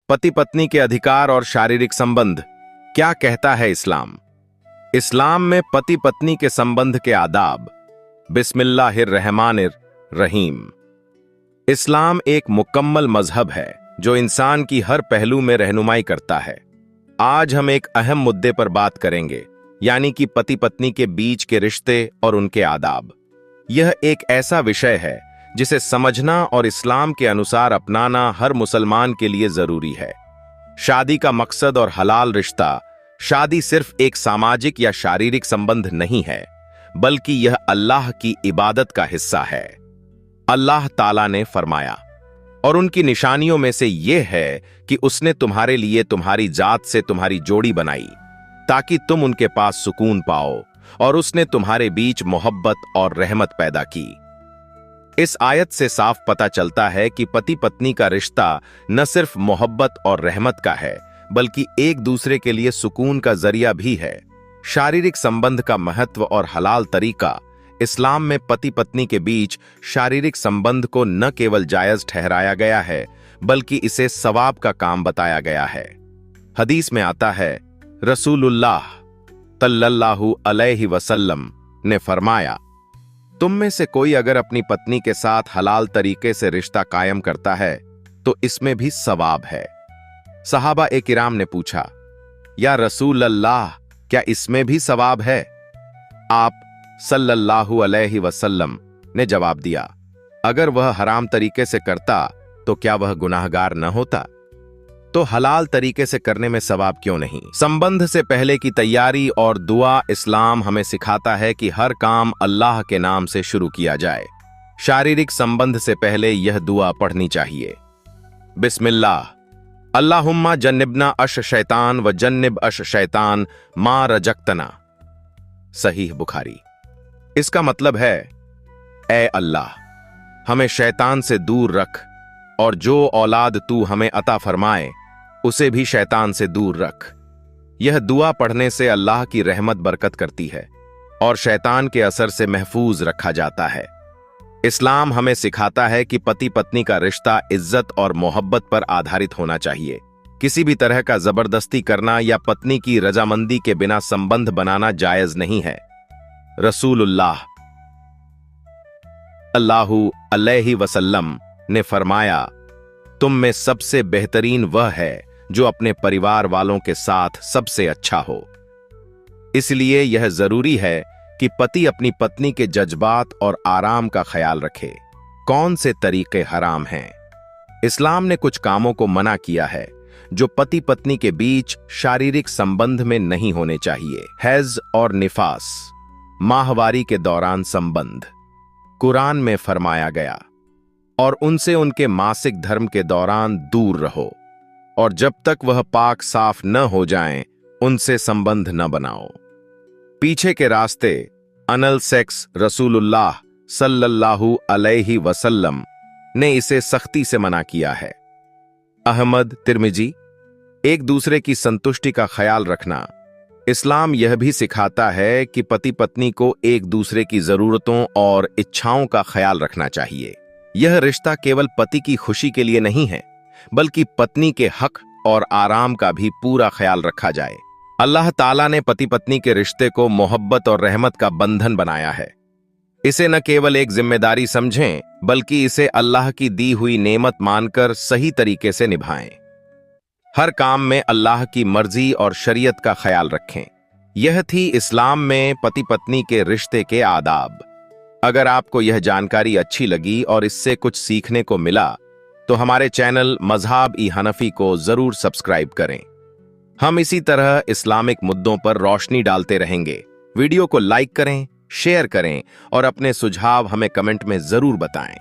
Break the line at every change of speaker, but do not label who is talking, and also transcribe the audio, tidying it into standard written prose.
पति पत्नी के अधिकार और शारीरिक संबंध। क्या कहता है इस्लाम? इस्लाम में पति पत्नी के संबंध के आदाब। बिस्मिल्लाहिर्रहमानिर्रहीम। इस्लाम एक मुकम्मल मजहब है जो इंसान की हर पहलू में रहनुमाई करता है। आज हम एक अहम मुद्दे पर बात करेंगे, यानी कि पति पत्नी के बीच के रिश्ते और उनके आदाब। यह एक ऐसा विषय है जिसे समझना और इस्लाम के अनुसार अपनाना हर मुसलमान के लिए जरूरी है। शादी का मकसद और हलाल रिश्ता। शादी सिर्फ एक सामाजिक या शारीरिक संबंध नहीं है, बल्कि यह अल्लाह की इबादत का हिस्सा है। अल्लाह ताला ने फरमाया, और उनकी निशानियों में से यह है कि उसने तुम्हारे लिए तुम्हारी जात से तुम्हारी जोड़ी बनाई ताकि तुम उनके पास सुकून पाओ, और उसने तुम्हारे बीच मोहब्बत और रहमत पैदा की। इस आयत से साफ पता चलता है कि पति पत्नी का रिश्ता न सिर्फ मोहब्बत और रहमत का है, बल्कि एक दूसरे के लिए सुकून का जरिया भी है। शारीरिक संबंध का महत्व और हलाल तरीका। इस्लाम में पति पत्नी के बीच शारीरिक संबंध को न केवल जायज ठहराया गया है, बल्कि इसे सवाब का काम बताया गया है। हदीस में आता है, रसूलुल्लाह सल्लल्लाहु अलैहि वसल्लम ने फरमाया, तुम में से कोई अगर अपनी पत्नी के साथ हलाल तरीके से रिश्ता कायम करता है तो इसमें भी सवाब है। सहाबा ए किराम ने पूछा, या रसूल अल्लाह, क्या इसमें भी सवाब है? आप सल्लल्लाहु अलैहि वसल्लम ने जवाब दिया, अगर वह हराम तरीके से करता तो क्या वह गुनाहगार न होता? तो हलाल तरीके से करने में सवाब क्यों नहीं? संबंध से पहले की तैयारी और दुआ। इस्लाम हमें सिखाता है कि हर काम अल्लाह के नाम से शुरू किया जाए। शारीरिक संबंध से पहले यह दुआ पढ़नी चाहिए। बिस्मिल्लाह, अल्लाहुम्मा जन्निबना अश शैतान व जन्निब अश शैतान मा रजक्तना। सहीह बुखारी। इसका मतलब है, ए अल्लाह, हमें शैतान से दूर रख, और जो औलाद तू हमें अता फरमाए उसे भी शैतान से दूर रख। यह दुआ पढ़ने से अल्लाह की रहमत बरकत करती है और शैतान के असर से महफूज रखा जाता है। इस्लाम हमें सिखाता है कि पति पत्नी का रिश्ता इज्जत और मोहब्बत पर आधारित होना चाहिए। किसी भी तरह का जबरदस्ती करना या पत्नी की रजामंदी के बिना संबंध बनाना जायज नहीं है। रसूलुल्लाह सल्लल्लाहु अलैहि वसल्लम ने फरमाया, तुम में सबसे बेहतरीन वह है जो अपने परिवार वालों के साथ सबसे अच्छा हो। इसलिए यह जरूरी है कि पति अपनी पत्नी के जज्बात और आराम का ख्याल रखे। कौन से तरीके हराम हैं? इस्लाम ने कुछ कामों को मना किया है जो पति पत्नी के बीच शारीरिक संबंध में नहीं होने चाहिए। हैज और निफास, माहवारी के दौरान संबंध। कुरान में फरमाया गया, और उनसे उनके मासिक धर्म के दौरान दूर रहो, और जब तक वह पाक साफ न हो जाएं, उनसे संबंध न बनाओ। पीछे के रास्ते, अनल सेक्स। रसूलुल्लाह सल्लल्लाहु अलैहि वसल्लम ने इसे सख्ती से मना किया है। अहमद, तिर्मिजी। एक दूसरे की संतुष्टि का ख्याल रखना। इस्लाम यह भी सिखाता है कि पति पत्नी को एक दूसरे की जरूरतों और इच्छाओं का ख्याल रखना चाहिए। यह रिश्ता केवल पति की खुशी के लिए नहीं है, बल्कि पत्नी के हक और आराम का भी पूरा ख्याल रखा जाए। अल्लाह ताला ने पति पत्नी के रिश्ते को मोहब्बत और रहमत का बंधन बनाया है। इसे न केवल एक जिम्मेदारी समझें, बल्कि इसे अल्लाह की दी हुई नेमत मानकर सही तरीके से निभाएं। हर काम में अल्लाह की मर्जी और शरीयत का ख्याल रखें। यह थी इस्लाम में पति पत्नी के रिश्ते के आदाब। अगर आपको यह जानकारी अच्छी लगी और इससे कुछ सीखने को मिला, तो हमारे चैनल मज़हब-ई-हनफी को जरूर सब्सक्राइब करें। हम इसी तरह इस्लामिक मुद्दों पर रोशनी डालते रहेंगे। वीडियो को लाइक करें, शेयर करें और अपने सुझाव हमें कमेंट में जरूर बताएं।